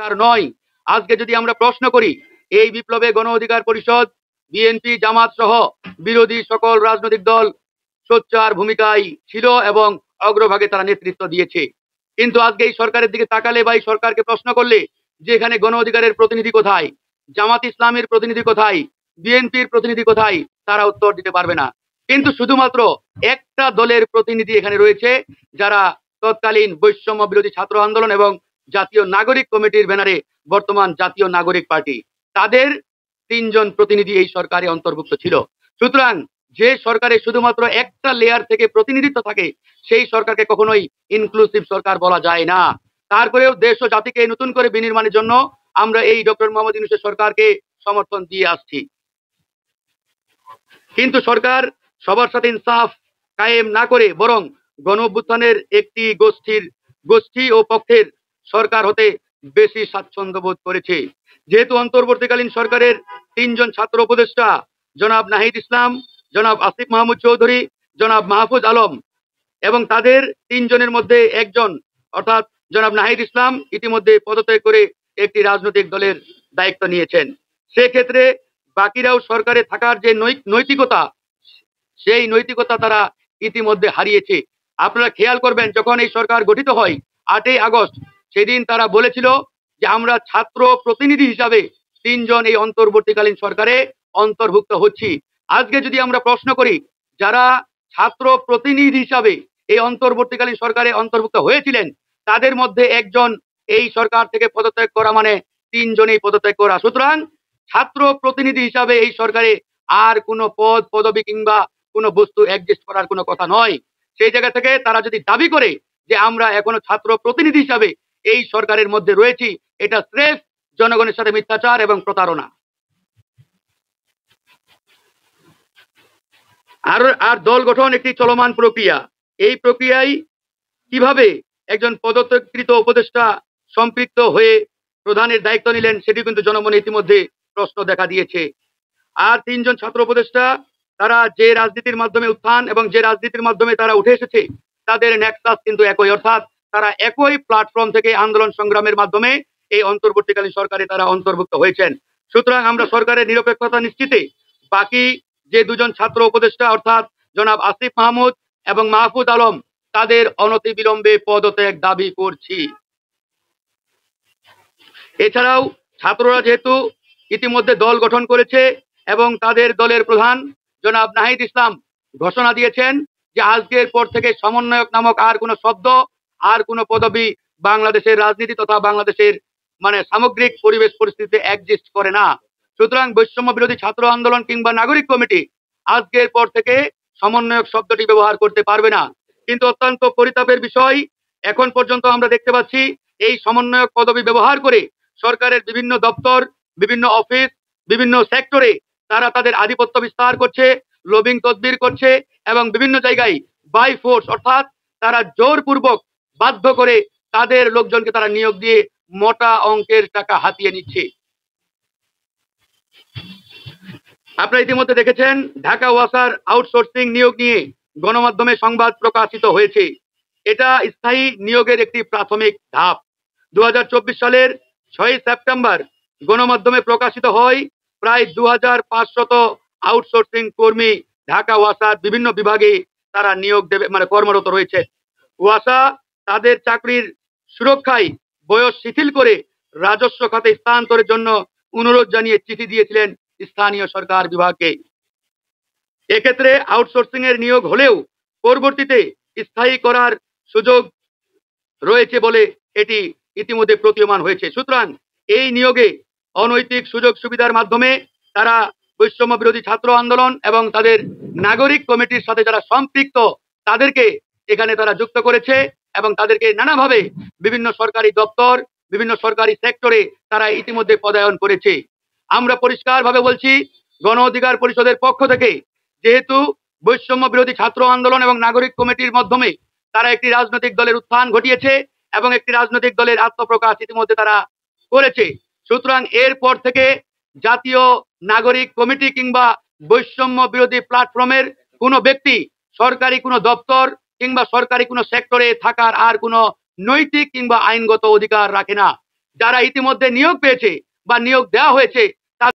সরকার নয়। আজকে যদি আমরা প্রশ্ন করি, এই বিপ্লবে গণ অধিকার পরিষদ, বিএনপি, জামাত সহ বিরোধী সকল রাজনৈতিক দল সোচ্চার ভূমিকায় ছিল এবং অগ্রভাগে তারা নেতৃত্ব দিয়েছে। কিন্তু আজকে এই সরকারের দিকে তাকালে বা এই সরকারকে প্রশ্ন করলে যে এখানে গণ অধিকারের প্রতিনিধি কোথায়, জামাত ইসলামের প্রতিনিধি কোথায়, বিএনপির প্রতিনিধি কোথায়, তারা উত্তর দিতে পারবে না। কিন্তু শুধুমাত্র একটা দলের প্রতিনিধি এখানে রয়েছে, যারা তৎকালীন বৈষম্য বিরোধী ছাত্র আন্দোলন এবং জাতীয় নাগরিক কমিটির ব্যানারে বর্তমান জাতীয় নাগরিক পার্টি, তাদের 3 জন প্রতিনিধি এই সরকারে অন্তর্ভুক্ত ছিল। সুতরাং যে সরকারে শুধুমাত্র একটা লেয়ার থেকে প্রতিনিধিত্ব থাকে, সেই সরকারকে কখনোই ইনক্লুসিভ সরকার বলা যায় না। তারপরেও দেশ ও জাতিকে নতুন করে বিনির্মাণের জন্য আমরা এই ডক্টর মোহাম্মদ ইউনূসের সরকারকে সমর্থন দিয়ে আসছি। কিন্তু সরকার সবার সাথে ইনসাফ কায়েম না করে বরং গণ অভ্যুত্থানের একটি গোষ্ঠী ও পক্ষের সরকার হতে বেশি স্বাচ্ছন্দ্য বোধ করেছে। যেহেতু অন্তর্বর্তীকালীন সরকারের 3 জন ছাত্র উপদেষ্টা, জনাব নাহিদ ইসলাম, জনাব আসিফ মাহমুদ চৌধুরী, জনাব মাহফুজ আলম, এবং তাদের 3 জনের মধ্যে একজন অর্থাৎ জনাব নাহিদ ইসলাম ইতিমধ্যে পদত্যাগ করে একটি রাজনৈতিক দলের দায়িত্ব নিয়েছেন। সেক্ষেত্রে বাকিরাও সরকারে থাকার যে নৈতিকতা, সেই নৈতিকতা তারা ইতিমধ্যে হারিয়েছে। আপনারা খেয়াল করবেন, যখন এই সরকার গঠিত হয় 8ই আগস্ট, সেদিন তারা বলেছিল যে আমরা ছাত্র প্রতিনিধি হিসাবে 3 জন এই অন্তর্বর্তীকালীন সরকারে অন্তর্ভুক্ত হচ্ছি। আজকে যদি আমরা প্রশ্ন করি, যারা ছাত্র প্রতিনিধি হিসাবে এই অন্তর্বর্তীকালীন সরকারে অন্তর্ভুক্ত হয়েছিলেন, তাদের মধ্যে একজন এই সরকার থেকে পদত্যাগ করা মানে 3 জনেই পদত্যাগ করা। সুতরাং ছাত্র প্রতিনিধি হিসাবে এই সরকারে আর কোনো পদ পদবি কিংবা কোনো বস্তু এক্সিস্ট করার কোনো কথা নয়। সেই জায়গা থেকে তারা যদি দাবি করে যে আমরা এখনো ছাত্র প্রতিনিধি হিসাবে এই সরকারের মধ্যে রয়েছি, এটা স্রেফ জনগণের সাথে মিথ্যাচার এবং প্রতারণা। আর দল গঠন একটি চলমান প্রক্রিয়া। এই প্রক্রিয়ায় কিভাবে একজন পদত্যাগকৃত উপদেষ্টা সম্পৃক্ত হয়ে প্রধানের দায়িত্ব নিলেন, সেটি কিন্তু জনমনে ইতিমধ্যে প্রশ্ন দেখা দিয়েছে। আর 3 জন ছাত্র উপদেষ্টা, তারা যে রাজনীতির মাধ্যমে উত্থান এবং যে রাজনীতির মাধ্যমে তারা উঠে এসেছে, তাদের নেক্সাস কিন্তু একই, অর্থাৎ তারা একই প্ল্যাটফর্ম থেকে আন্দোলন সংগ্রামের মাধ্যমে এই অন্তর্বর্তীকালীন সরকারে তারা অন্তর্ভুক্ত হয়েছেন। সুতরাং আমরা সরকারের নিরপেক্ষতা নিশ্চিতে বাকি যে 2 জন ছাত্র উপদেষ্টা অর্থাৎ জনাব আসিফ মাহমুদ এবং মাহফুজ আলম, তাদের অনতিবিলম্বে পদত্যাগ দাবি করছি। এছাড়াও ছাত্ররা যেহেতু ইতিমধ্যে দল গঠন করেছে এবং তাদের দলের প্রধান জনাব নাহিদ ইসলাম ঘোষণা দিয়েছেন যে আজকের পর থেকে সমন্বয়ক নামক আর কোনো শব্দ, আর কোনো পদবি বাংলাদেশের রাজনীতি তথা বাংলাদেশের সামগ্রিক পরিবেশ পরিস্থিতিতে এক্সিস্ট করে না। সুতরাং বৈষম্য বিরোধী ছাত্র আন্দোলন কিংবা নাগরিক কমিটি আজকের পর থেকে সমন্বয়ক শব্দটি ব্যবহার করতে পারবে না। কিন্তু অত্যন্ত পরিতাপের বিষয়, এখন পর্যন্ত আমরা দেখতে পাচ্ছি এই সমন্বয়ক পদবি ব্যবহার করে সরকারের বিভিন্ন দপ্তর, বিভিন্ন অফিস, বিভিন্ন সেক্টরে তারা তাদের আধিপত্য বিস্তার করছে, লবিং তদবির করছে এবং বিভিন্ন জায়গায় বাই ফোর্স অর্থাৎ তারা জোরপূর্বক বাধ্য করে তাদের লোকজনকে তারা নিয়োগ দিয়ে মোটা অঙ্কের টাকা হাতিয়ে নিচ্ছে। আপনারা ইতিমধ্যে দেখেছেন ঢাকা ওয়াসার আউটসোর্সিং নিয়োগ নিয়ে গণমাধ্যমে সংবাদ প্রকাশিত হয়েছে। এটা স্থায়ী নিয়োগের একটি প্রাথমিক ধাপ। 2024 সালের 6ই সেপ্টেম্বর গণমাধ্যমে প্রকাশিত হয় প্রায় 2500 আউটসোর্সিং কর্মী ঢাকা ওয়াসার বিভিন্ন বিভাগে তারা নিয়োগ দেবে কর্মরত রয়েছে। ওয়াসা তাদের চাকরির সুরক্ষায় বয়স শিথিল করে রাজস্ব খাতে স্থানান্তরের জন্য অনুরোধ জানিয়ে চিঠি দিয়েছিলেন স্থানীয় সরকার বিভাগকে। এক্ষেত্রে আউটসোর্সিং এর নিয়োগ হলেও পরবর্তীতে স্থায়ী করার সুযোগ রয়েছে বলে এটি ইতিমধ্যে প্রতীয়মান হয়েছে। সুতরাং এই নিয়োগে অনৈতিক সুযোগ সুবিধার মাধ্যমে তারা বৈষম্য বিরোধী ছাত্র আন্দোলন এবং তাদের নাগরিক কমিটির সাথে যারা সম্পৃক্ত, তাদেরকে এখানে তারা যুক্ত করেছে এবং তাদেরকে নানাভাবে বিভিন্ন সরকারি দপ্তর, বিভিন্ন সরকারি সেক্টরে তারা ইতিমধ্যে পদায়ন করেছে। আমরা পরিষ্কারভাবে বলছি, গণ অধিকার পরিষদের পক্ষ থেকে, যেহেতু বৈষম্য বিরোধী ছাত্র আন্দোলন এবং নাগরিক কমিটির মাধ্যমে তারা একটি রাজনৈতিক দলের উত্থান ঘটিয়েছে এবং একটি রাজনৈতিক দলের আত্মপ্রকাশ ইতিমধ্যে তারা করেছে, সুতরাং এরপর থেকে জাতীয় নাগরিক কমিটি কিংবা বৈষম্য বিরোধী প্ল্যাটফর্মের কোনো ব্যক্তি সরকারি কোনো দপ্তর কিংবা সরকারি কোনো সেক্টরে থাকার আর কোনো নৈতিক কিংবা আইনগত অধিকার রাখে না। যারা ইতিমধ্যে নিয়োগ পেয়েছে বা নিয়োগ দেওয়া হয়েছে